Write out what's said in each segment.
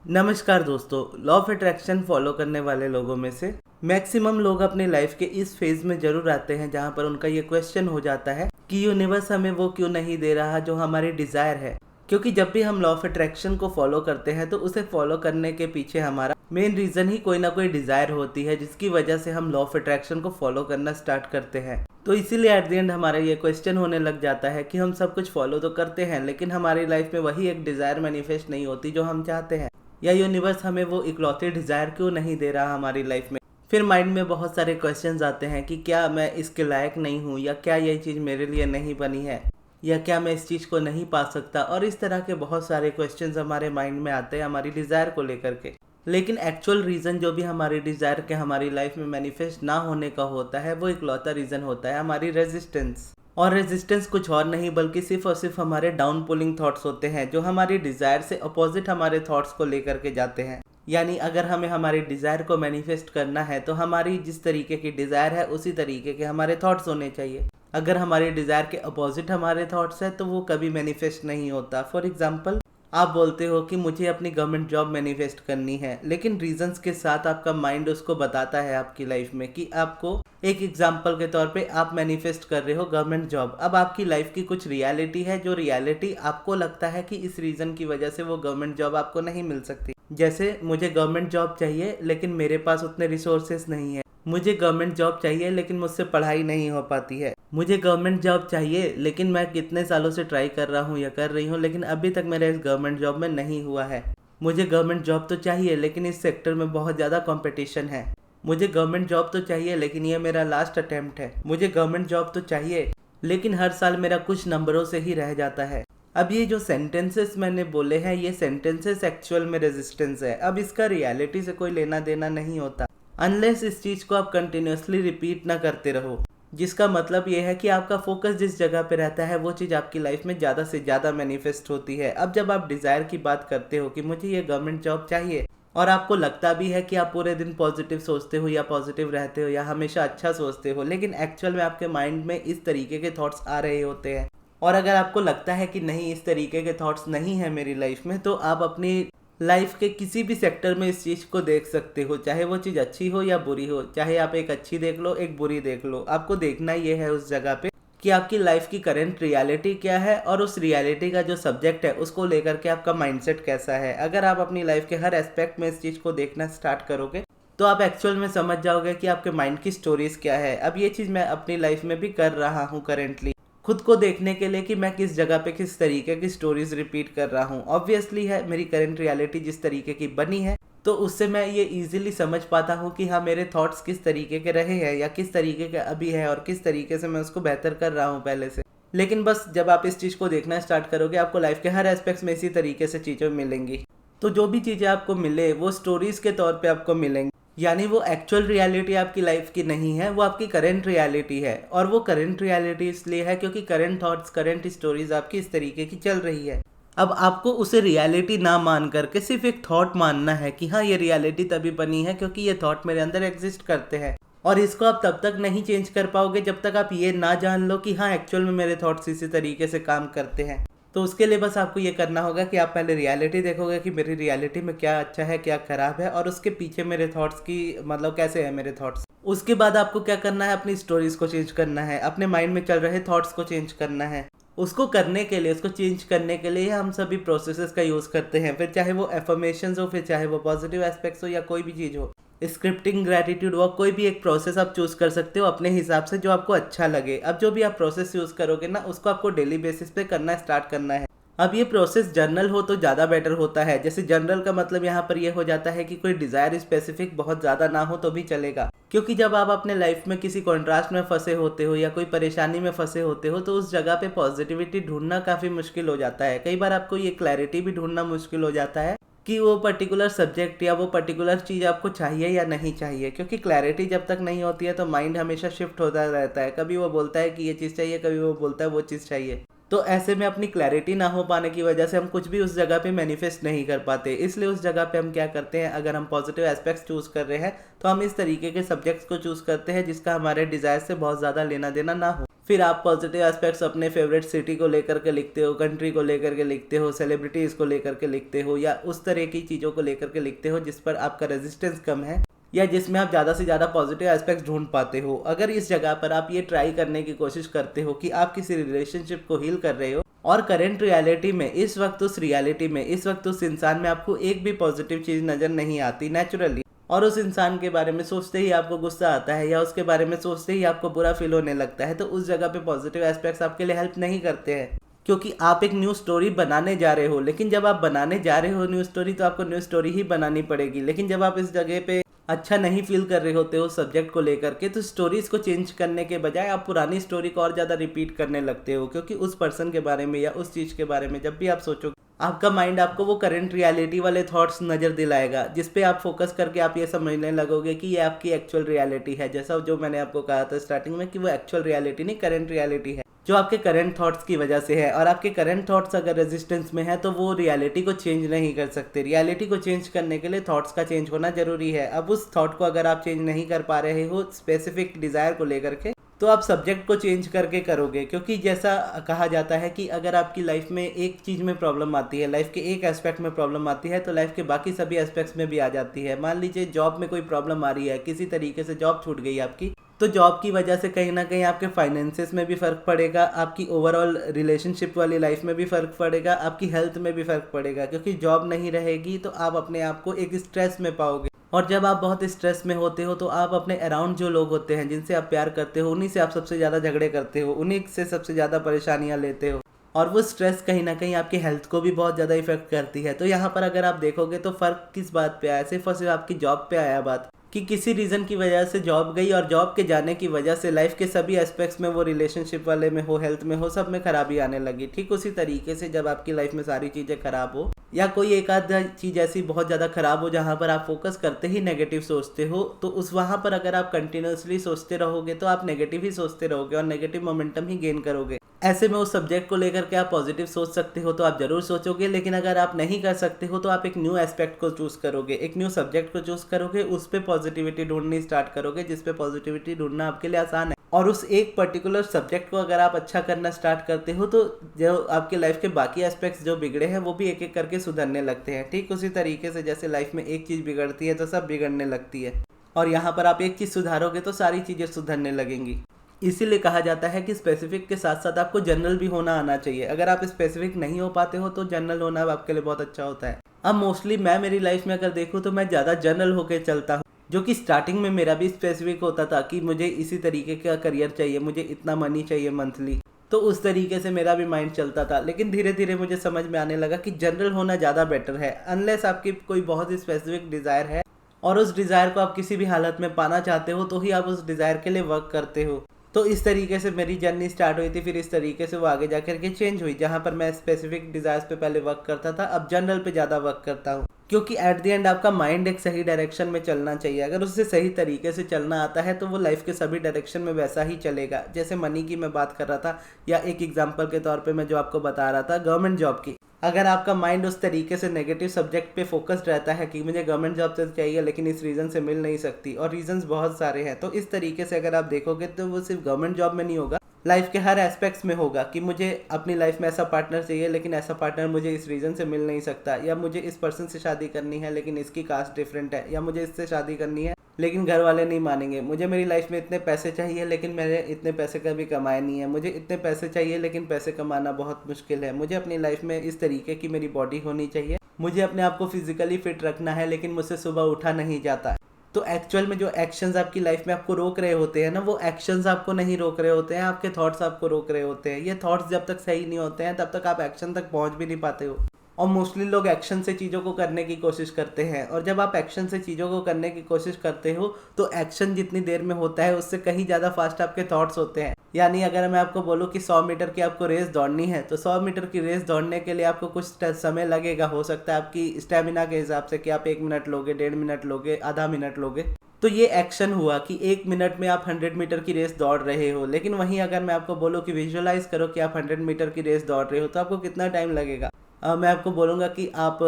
नमस्कार दोस्तों, law of attraction follow करने वाले लोगों में से मैक्सिमम लोग अपनी लाइफ के इस फेज में जरूर आते हैं जहां पर उनका ये क्वेश्चन हो जाता है कि यूनिवर्स हमें वो क्यों नहीं दे रहा जो हमारी डिजायर है। क्योंकि जब भी हम लॉ ऑफ अट्रैक्शन को फॉलो करते हैं तो उसे फॉलो करने के पीछे हमारा मेन रीजन ही कोई ना कोई डिजायर होती है, जिसकी वजह से हम लॉ ऑफ अट्रैक्शन को फॉलो करना स्टार्ट करते हैं। तो इसीलिए एट द एंड हमारा ये क्वेश्चन होने लग जाता है कि हम सब कुछ फॉलो तो करते हैं लेकिन हमारी लाइफ में वही एक डिजायर मैनिफेस्ट नहीं होती जो हम चाहते हैं, या यूनिवर्स हमें वो इकलौती डिजायर क्यों नहीं दे रहा हमारी लाइफ में। फिर माइंड में बहुत सारे क्वेश्चंस आते हैं कि क्या मैं इसके लायक नहीं हूँ, या क्या ये चीज़ मेरे लिए नहीं बनी है, या क्या मैं इस चीज़ को नहीं पा सकता। और इस तरह के बहुत सारे क्वेश्चंस हमारे माइंड में आते हैं हमारी डिज़ायर को लेकर के। लेकिन एक्चुअल रीज़न जो भी हमारी डिज़ायर के हमारी लाइफ में मैनिफेस्ट ना होने का होता है, वो इकलौता रीज़न होता है हमारी रेजिस्टेंस। और रेजिस्टेंस कुछ और नहीं बल्कि सिर्फ और सिर्फ हमारे डाउन पुलिंग थॉट्स होते हैं, जो हमारी डिज़ायर से अपोजिट हमारे थॉट्स को लेकर के जाते हैं। यानी अगर हमें हमारी डिज़ायर को मैनिफेस्ट करना है तो हमारी जिस तरीके की डिज़ायर है उसी तरीके के हमारे थॉट्स होने चाहिए। अगर हमारी डिज़ायर के अपोजिट हमारे थॉट्स है तो वो कभी मैनिफेस्ट नहीं होता। फॉर एग्जाम्पल, आप बोलते हो कि मुझे अपनी गवर्नमेंट जॉब मैनिफेस्ट करनी है, लेकिन रीजंस के साथ आपका माइंड उसको बताता है आपकी लाइफ में कि आपको, एक एग्जांपल के तौर पे आप मैनिफेस्ट कर रहे हो गवर्नमेंट जॉब। अब आपकी लाइफ की कुछ रियलिटी है, जो रियलिटी आपको लगता है कि इस रीजन की वजह से वो गवर्नमेंट जॉब आपको नहीं मिल सकती। जैसे मुझे गवर्नमेंट जॉब चाहिए लेकिन मेरे पास उतने रिसोर्सेस नहीं है। मुझे गवर्नमेंट जॉब चाहिए लेकिन मुझसे पढ़ाई नहीं हो पाती है। मुझे गवर्नमेंट जॉब चाहिए लेकिन मैं कितने सालों से ट्राई कर रहा हूँ या कर रही हूँ, लेकिन अभी तक मेरा इस गवर्नमेंट जॉब में नहीं हुआ है। मुझे गवर्नमेंट जॉब तो चाहिए लेकिन इस सेक्टर में बहुत ज़्यादा कंपटीशन है। मुझे गवर्नमेंट जॉब तो चाहिए लेकिन ये मेरा लास्ट अटेम्प्ट है। मुझे गवर्नमेंट जॉब तो चाहिए लेकिन हर साल मेरा कुछ नंबरों से ही रह जाता है। अब ये जो सेंटेंसेस मैंने बोले हैं, ये सेंटेंसेस एक्चुअल में रेजिस्टेंस है। अब इसका रियलिटी से कोई लेना देना नहीं होता अनलेस इस चीज़ को आप कंटिन्यूसली रिपीट ना करते रहो, जिसका मतलब ये है कि आपका फोकस जिस जगह पे रहता है वो चीज़ आपकी लाइफ में ज़्यादा से ज़्यादा मैनिफेस्ट होती है। अब जब आप डिज़ायर की बात करते हो कि मुझे ये गवर्नमेंट जॉब चाहिए, और आपको लगता भी है कि आप पूरे दिन पॉजिटिव सोचते हो या पॉजिटिव रहते हो या हमेशा अच्छा सोचते हो, लेकिन एक्चुअल में आपके माइंड में इस तरीके के थॉट्स आ रहे होते हैं। और अगर आपको लगता है कि नहीं, इस तरीके के थॉट्स नहीं है मेरी लाइफ में, तो आप अपनी लाइफ के किसी भी सेक्टर में इस चीज़ को देख सकते हो, चाहे वो चीज़ अच्छी हो या बुरी हो। चाहे आप एक अच्छी देख लो, एक बुरी देख लो, आपको देखना ये है उस जगह पे कि आपकी लाइफ की करंट रियलिटी क्या है और उस रियलिटी का जो सब्जेक्ट है उसको लेकर के आपका माइंडसेट कैसा है। अगर आप अपनी लाइफ के हर एस्पेक्ट में इस चीज़ को देखना स्टार्ट करोगे तो आप एक्चुअल में समझ जाओगे कि आपके माइंड की स्टोरीज क्या है। अब ये चीज़ मैं अपनी लाइफ में भी कर रहा हूँ करेंटली, खुद को देखने के लिए कि मैं किस जगह पे किस तरीके की स्टोरीज रिपीट कर रहा हूँ। ऑब्वियसली है, मेरी करंट रियलिटी जिस तरीके की बनी है तो उससे मैं ये इजीली समझ पाता हूँ कि हाँ, मेरे थॉट्स किस तरीके के रहे हैं या किस तरीके के अभी है और किस तरीके से मैं उसको बेहतर कर रहा हूँ पहले से। लेकिन बस जब आप इस चीज़ को देखना स्टार्ट करोगे, आपको लाइफ के हर एस्पेक्ट्स में इसी तरीके से चीज़ें मिलेंगी। तो जो भी चीज़ें आपको मिले वो स्टोरीज के तौर पे आपको मिलेंगी, यानी वो एक्चुअल रियलिटी आपकी लाइफ की नहीं है, वो आपकी करंट रियलिटी है। और वो करंट रियलिटी इसलिए है क्योंकि करंट थॉट्स, करंट स्टोरीज आपकी इस तरीके की चल रही है। अब आपको उसे रियलिटी ना मान करके सिर्फ एक थॉट मानना है कि हाँ, ये रियलिटी तभी बनी है क्योंकि ये थॉट मेरे अंदर एग्जिस्ट करते हैं। और इसको आप तब तक नहीं चेंज कर पाओगे जब तक आप ये ना जान लो कि हाँ, एक्चुअल में मेरे थॉट्स इसी तरीके से काम करते हैं। तो उसके लिए बस आपको ये करना होगा कि आप पहले रियलिटी देखोगे कि मेरी रियलिटी में क्या अच्छा है क्या खराब है, और उसके पीछे मेरे थॉट्स की मतलब कैसे है मेरे थॉट्स। उसके बाद आपको क्या करना है, अपनी स्टोरीज को चेंज करना है, अपने माइंड में चल रहे थॉट्स को चेंज करना है। उसको करने के लिए, उसको चेंज करने के लिए हम सभी प्रोसेसेस का यूज़ करते हैं, फिर चाहे वो एफर्मेशंस हो, फिर चाहे वो पॉजिटिव एस्पेक्ट्स हो, या कोई भी चीज़ हो, स्क्रिप्टिंग, ग्रैटिट्यूड वर्क, कोई भी एक प्रोसेस आप चूज़ कर सकते हो अपने हिसाब से जो आपको अच्छा लगे। अब जो भी आप प्रोसेस यूज़ करोगे ना, उसको आपको डेली बेसिस पे करना स्टार्ट करना है। अब ये प्रोसेस जर्नल हो तो ज़्यादा बेटर होता है। जैसे जर्नल का मतलब यहाँ पर ये हो जाता है कि कोई डिज़ायर स्पेसिफिक बहुत ज़्यादा ना हो तो भी चलेगा, क्योंकि जब आप अपने लाइफ में किसी कॉन्ट्रास्ट में फंसे होते हो या कोई परेशानी में फंसे होते हो तो उस जगह पे पॉजिटिविटी ढूंढना काफ़ी मुश्किल हो जाता है। कई बार आपको ये क्लैरिटी भी ढूंढना मुश्किल हो जाता है कि वो पर्टिकुलर सब्जेक्ट या वो पर्टिकुलर चीज़ आपको चाहिए या नहीं चाहिए, क्योंकि क्लैरिटी जब तक नहीं होती है तो माइंड हमेशा शिफ्ट होता रहता है। कभी वो बोलता है कि ये चीज़ चाहिए, कभी वो बोलता है वो चीज़ चाहिए। तो ऐसे में अपनी क्लैरिटी ना हो पाने की वजह से हम कुछ भी उस जगह पे मैनिफेस्ट नहीं कर पाते। इसलिए उस जगह पे हम क्या करते हैं, अगर हम पॉजिटिव एस्पेक्ट्स चूज़ कर रहे हैं तो हम इस तरीके के सब्जेक्ट्स को चूज़ करते हैं जिसका हमारे डिज़ायर से बहुत ज़्यादा लेना देना ना हो। फिर आप पॉजिटिव एस्पेक्ट्स अपने फेवरेट सिटी को लेकर के लिखते हो, कंट्री को लेकर के लिखते हो, सेलिब्रिटीज़ को लेकर के लिखते हो, या उस तरह की चीज़ों को लेकर के लिखते हो जिस पर आपका रेजिस्टेंस कम है या जिसमें आप ज़्यादा से ज़्यादा पॉजिटिव एस्पेक्ट्स ढूंढ पाते हो। अगर इस जगह पर आप ये ट्राई करने की कोशिश करते हो कि आप किसी रिलेशनशिप को हील कर रहे हो और करेंट रियलिटी में इस वक्त उस रियलिटी में इस वक्त उस इंसान में आपको एक भी पॉजिटिव चीज़ नज़र नहीं आती नेचुरली, और उस इंसान के बारे में सोचते ही आपको गुस्सा आता है या उसके बारे में सोचते ही आपको बुरा फील होने लगता है, तो उस जगह पे पॉजिटिव एस्पेक्ट्स आपके लिए हेल्प नहीं करते हैं, क्योंकि आप एक न्यू स्टोरी बनाने जा रहे हो। लेकिन जब आप बनाने जा रहे हो न्यू स्टोरी, तो आपको न्यू स्टोरी ही बनानी पड़ेगी। लेकिन जब आप इस जगह पे अच्छा नहीं फील कर रहे होते हो सब्जेक्ट को लेकर के, तो स्टोरीज को चेंज करने के बजाय आप पुरानी स्टोरी को और ज़्यादा रिपीट करने लगते हो, क्योंकि उस पर्सन के बारे में या उस चीज़ के बारे में जब भी आप सोचो, आपका माइंड आपको वो करंट रियलिटी वाले थॉट्स नज़र दिलाएगा, जिस पे आप फोकस करके आप ये समझने लगोगे कि ये आपकी एक्चुअल रियलिटी है। जैसा जो मैंने आपको कहा था स्टार्टिंग में कि वो एक्चुअल रियलिटी नहीं, करंट रियलिटी है जो आपके करंट थॉट्स की वजह से है। और आपके करंट थॉट्स अगर रेजिस्टेंस में है तो वो रियलिटी को चेंज नहीं कर सकते। रियलिटी को चेंज करने के लिए थॉट्स का चेंज होना जरूरी है। अब उस थॉट को अगर आप चेंज नहीं कर पा रहे हो स्पेसिफिक डिज़ायर को लेकर के, तो आप सब्जेक्ट को चेंज करके करोगे। क्योंकि जैसा कहा जाता है कि अगर आपकी लाइफ में एक चीज़ में प्रॉब्लम आती है, लाइफ के एक एस्पेक्ट में प्रॉब्लम आती है, तो लाइफ के बाकी सभी एस्पेक्ट्स में भी आ जाती है। मान लीजिए जॉब में कोई प्रॉब्लम आ रही है, किसी तरीके से जॉब छूट गई आपकी, तो जॉब की वजह से कहीं ना कहीं आपके फाइनेंसेस में भी फ़र्क पड़ेगा, आपकी ओवरऑल रिलेशनशिप वाली लाइफ में भी फ़र्क पड़ेगा, आपकी हेल्थ में भी फ़र्क पड़ेगा। क्योंकि जॉब नहीं रहेगी तो आप अपने आप को एक स्ट्रेस में पाओगे, और जब आप बहुत स्ट्रेस में होते हो तो आप अपने अराउंड जो लोग होते हैं, जिनसे आप प्यार करते हो, उन्हीं से आप सबसे ज़्यादा झगड़े करते हो, उन्हीं से सबसे ज़्यादा परेशानियाँ लेते हो, और वो स्ट्रेस कहीं ना कहीं आपकी हेल्थ को भी बहुत ज़्यादा इफेक्ट करती है। तो यहाँ पर अगर आप देखोगे तो फ़र्क किस बात पे आया, सिर्फ और सिर्फ आपकी जॉब पे आया बात, कि किसी रीज़न की वजह से जॉब गई और जॉब के जाने की वजह से लाइफ के सभी एस्पेक्ट्स में, वो रिलेशनशिप वाले में हो, हेल्थ में हो, सब में खराबी आने लगी। ठीक उसी तरीके से जब आपकी लाइफ में सारी चीज़ें खराब हो या कोई एक आध चीज़ ऐसी बहुत ज़्यादा खराब हो जहाँ पर आप फोकस करते ही नेगेटिव सोचते हो, तो उस वहाँ पर अगर आप कंटिन्यूसली सोचते रहोगे तो आप नेगेटिव ही सोचते रहोगे और नेगेटिव मोमेंटम ही गेन करोगे। ऐसे में उस सब्जेक्ट को लेकर के आप पॉजिटिव सोच सकते हो तो आप जरूर सोचोगे, लेकिन अगर आप नहीं कर सकते हो तो आप एक न्यू एस्पेक्ट को चूज करोगे, एक न्यू सब्जेक्ट को चूज करोगे, उस पर पॉजिटिविटी ढूंढनी स्टार्ट करोगे, जिस पे पॉजिटिविटी ढूंढना आपके लिए आसान है। और उस एक पर्टिकुलर सब्जेक्ट को अगर आप अच्छा करना स्टार्ट करते हो तो जो आपके लाइफ के बाकी एस्पेक्ट्स जो बिगड़े हैं वो भी एक एक करके सुधरने लगते हैं। ठीक उसी तरीके से जैसे लाइफ में एक चीज़ बिगड़ती है तो सब बिगड़ने लगती है, और यहाँ पर आप एक चीज़ सुधारोगे तो सारी चीज़ें सुधरने लगेंगी। इसीलिए कहा जाता है कि स्पेसिफिक के साथ साथ आपको जनरल भी होना आना चाहिए। अगर आप स्पेसिफिक नहीं हो पाते हो तो जनरल होना आपके लिए बहुत अच्छा होता है। अब मोस्टली मैं मेरी लाइफ में अगर देखूँ तो मैं ज़्यादा जनरल होकर चलता हूँ, जो कि स्टार्टिंग में मेरा भी स्पेसिफिक होता था कि मुझे इसी तरीके का करियर चाहिए, मुझे इतना मनी चाहिए मंथली, तो उस तरीके से मेरा भी माइंड चलता था। लेकिन धीरे धीरे मुझे समझ में आने लगा कि जनरल होना ज़्यादा बेटर है, अनलेस आपकी कोई बहुत ही स्पेसिफिक डिज़ायर है और उस डिज़ायर को आप किसी भी हालत में पाना चाहते हो तो ही आप उस डिज़ायर के लिए वर्क करते हो। तो इस तरीके से मेरी जर्नी स्टार्ट हुई थी, फिर इस तरीके से वो आगे जाकर के चेंज हुई, जहाँ पर मैं स्पेसिफिक डिज़ायर्स पे पहले वर्क करता था, अब जनरल पे ज़्यादा वर्क करता हूँ। क्योंकि एट द एंड आपका माइंड एक सही डायरेक्शन में चलना चाहिए। अगर उससे सही तरीके से चलना आता है तो वो लाइफ के सभी डायरेक्शन में वैसा ही चलेगा। जैसे मनी की मैं बात कर रहा था, या एक एग्जांपल के तौर पे मैं जो आपको बता रहा था गवर्नमेंट जॉब की, अगर आपका माइंड उस तरीके से नेगेटिव सब्जेक्ट पे फोकस्ड रहता है कि मुझे गवर्नमेंट जॉब तो चाहिए लेकिन इस रीज़न से मिल नहीं सकती, और रीजंस बहुत सारे हैं, तो इस तरीके से अगर आप देखोगे तो वो सिर्फ गवर्नमेंट जॉब में नहीं होगा, लाइफ के हर एस्पेक्ट्स में होगा कि मुझे अपनी लाइफ में ऐसा पार्टनर चाहिए लेकिन ऐसा पार्टनर मुझे इस रीज़न से मिल नहीं सकता, या मुझे इस पर्सन से शादी करनी है लेकिन इसकी कास्ट डिफरेंट है, या मुझे इससे शादी करनी है लेकिन घर वाले नहीं मानेंगे, मुझे मेरी लाइफ में इतने पैसे चाहिए लेकिन मैंने इतने पैसे कभी कमाए नहीं है, मुझे इतने पैसे चाहिए लेकिन पैसे कमाना बहुत मुश्किल है, मुझे अपनी लाइफ में इस तरीके की मेरी बॉडी होनी चाहिए, मुझे अपने आप को फिजिकली फिट रखना है लेकिन मुझसे सुबह उठा नहीं जाता। तो एक्चुअल में जो एक्शंस आपकी लाइफ में आपको रोक रहे होते हैं ना, वो एक्शंस आपको नहीं रोक रहे होते हैं, आपके थॉट्स आपको रोक रहे होते हैं। ये थॉट्स जब तक सही नहीं होते हैं तब तक आप एक्शन तक पहुंच भी नहीं पाते हो, और मोस्टली लोग एक्शन से चीज़ों को करने की कोशिश करते हैं, और जब आप एक्शन से चीज़ों को करने की कोशिश करते हो तो एक्शन जितनी देर में होता है उससे कहीं ज़्यादा फास्ट आपके थॉट्स होते हैं। यानी अगर मैं आपको बोलूँ कि 100 मीटर की आपको रेस दौड़नी है तो 100 मीटर की रेस दौड़ने के लिए आपको कुछ समय लगेगा, हो सकता है आपकी स्टेमिना के हिसाब से कि आप 1 मिनट लोगे, 1.5 मिनट लोगे, आधा मिनट लोगे। तो ये एक्शन हुआ कि 1 मिनट में आप 100 मीटर की रेस दौड़ रहे हो। लेकिन वहीं अगर मैं आपको बोलूँ कि विजुअलाइज करो कि आप 100 मीटर की रेस दौड़ रहे हो तो आपको कितना टाइम लगेगा। मैं आपको बोलूँगा कि आप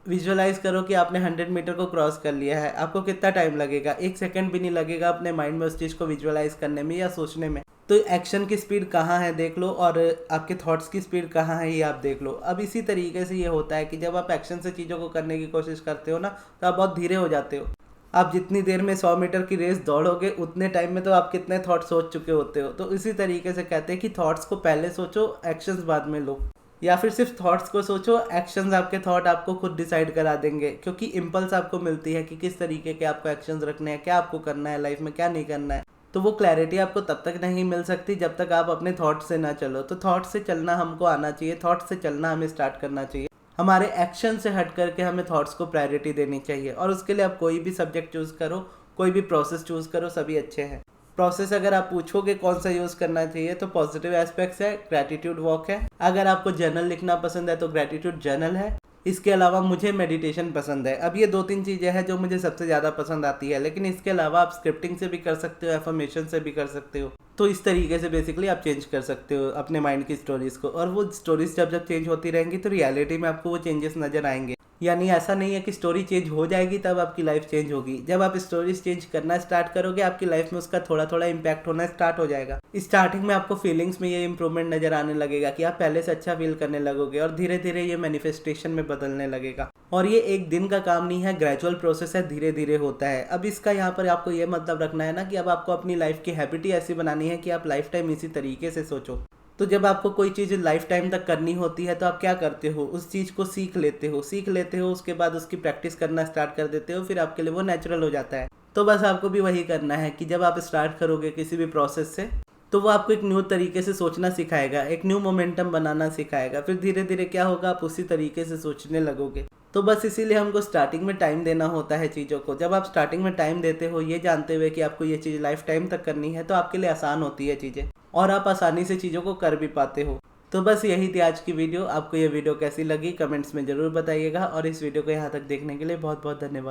विजुअलाइज करो कि आपने 100 मीटर को क्रॉस कर लिया है, आपको कितना टाइम लगेगा? 1 सेकंड भी नहीं लगेगा अपने माइंड में उस चीज़ को विजुअलाइज करने में या सोचने में। तो एक्शन की स्पीड कहाँ है देख लो, और आपके थॉट्स की स्पीड कहाँ है ये आप देख लो। अब इसी तरीके से ये होता है कि जब आप एक्शन से चीज़ों को करने की कोशिश करते हो ना, तो आप बहुत धीरे हो जाते हो। आप जितनी देर में 100 मीटर की रेस दौड़ोगे उतने टाइम में तो आप कितने थॉट्स सोच चुके होते हो। तो इसी तरीके से कहते हैं कि थॉट्स को पहले सोचो, एक्शंस बाद में लो, या फिर सिर्फ थॉट्स को सोचो, एक्शंस आपके थॉट आपको खुद डिसाइड करा देंगे, क्योंकि इम्पल्स आपको मिलती है कि किस तरीके के आपको एक्शंस रखने हैं, क्या आपको करना है लाइफ में, क्या नहीं करना है। तो वो क्लैरिटी आपको तब तक नहीं मिल सकती जब तक आप अपने थॉट से ना चलो। तो थॉट से चलना हमको आना चाहिए, थॉट से चलना हमें स्टार्ट करना चाहिए। हमारे एक्शन से हट करके हमें थॉट्स को प्रायोरिटी देनी चाहिए, और उसके लिए आप कोई भी सब्जेक्ट चूज़ करो, कोई भी प्रोसेस चूज़ करो, सभी अच्छे हैं। प्रोसेस अगर आप पूछोगे कौन सा यूज़ करना चाहिए, तो पॉजिटिव एस्पेक्ट्स है, ग्रैटिट्यूड वॉक है। अगर आपको जर्नल लिखना पसंद है तो ग्रैटिट्यूड जर्नल है। इसके अलावा मुझे मेडिटेशन पसंद है। अब ये 2-3 चीज़ें हैं जो मुझे सबसे ज़्यादा पसंद आती है, लेकिन इसके अलावा आप स्क्रिप्टिंग से भी कर सकते हो, एफर्मेशन से भी कर सकते हो। तो इस तरीके से बेसिकली आप चेंज कर सकते हो अपने माइंड की स्टोरीज़ को, और वो स्टोरीज जब जब चेंज होती रहेंगी तो रियलिटी में आपको वो चेंजेस नज़र आएंगे। यानी ऐसा नहीं है कि स्टोरी चेंज हो जाएगी तब आपकी लाइफ चेंज होगी। जब आप स्टोरीज चेंज करना स्टार्ट करोगे, आपकी लाइफ में उसका थोड़ा थोड़ा इम्पैक्ट होना स्टार्ट हो जाएगा। स्टार्टिंग में आपको फीलिंग्स में ये इंप्रूवमेंट नजर आने लगेगा कि आप पहले से अच्छा फील करने लगोगे, और धीरे धीरे ये मैनिफेस्टेशन में बदलने लगेगा। और ये एक दिन का काम नहीं है, ग्रेजुअल प्रोसेस है, धीरे धीरे होता है। अब इसका यहाँ पर आपको ये मतलब रखना है ना कि अब आपको अपनी लाइफ की हैबिट ही ऐसी बनानी है कि आप लाइफ टाइम इसी तरीके से सोचो। तो जब आपको कोई चीज़ लाइफ टाइम तक करनी होती है तो आप क्या करते हो, उस चीज़ को सीख लेते हो, उसके बाद उसकी प्रैक्टिस करना स्टार्ट कर देते हो, फिर आपके लिए वो नेचुरल हो जाता है। तो बस आपको भी वही करना है कि जब आप स्टार्ट करोगे किसी भी प्रोसेस से, तो वो आपको एक न्यू तरीके से सोचना सिखाएगा, एक न्यू मोमेंटम बनाना सिखाएगा। फिर धीरे धीरे क्या होगा, आप उसी तरीके से सोचने लगोगे। तो बस इसीलिए हमको स्टार्टिंग में टाइम देना होता है चीज़ों को। जब आप स्टार्टिंग में टाइम देते हो ये जानते हुए कि आपको ये चीज़ लाइफ टाइम तक करनी है, तो आपके लिए आसान होती है चीज़ें, और आप आसानी से चीज़ों को कर भी पाते हो। तो बस यही थी आज की वीडियो। आपको ये वीडियो कैसी लगी कमेंट्स में ज़रूर बताइएगा, और इस वीडियो को यहाँ तक देखने के लिए बहुत बहुत धन्यवाद।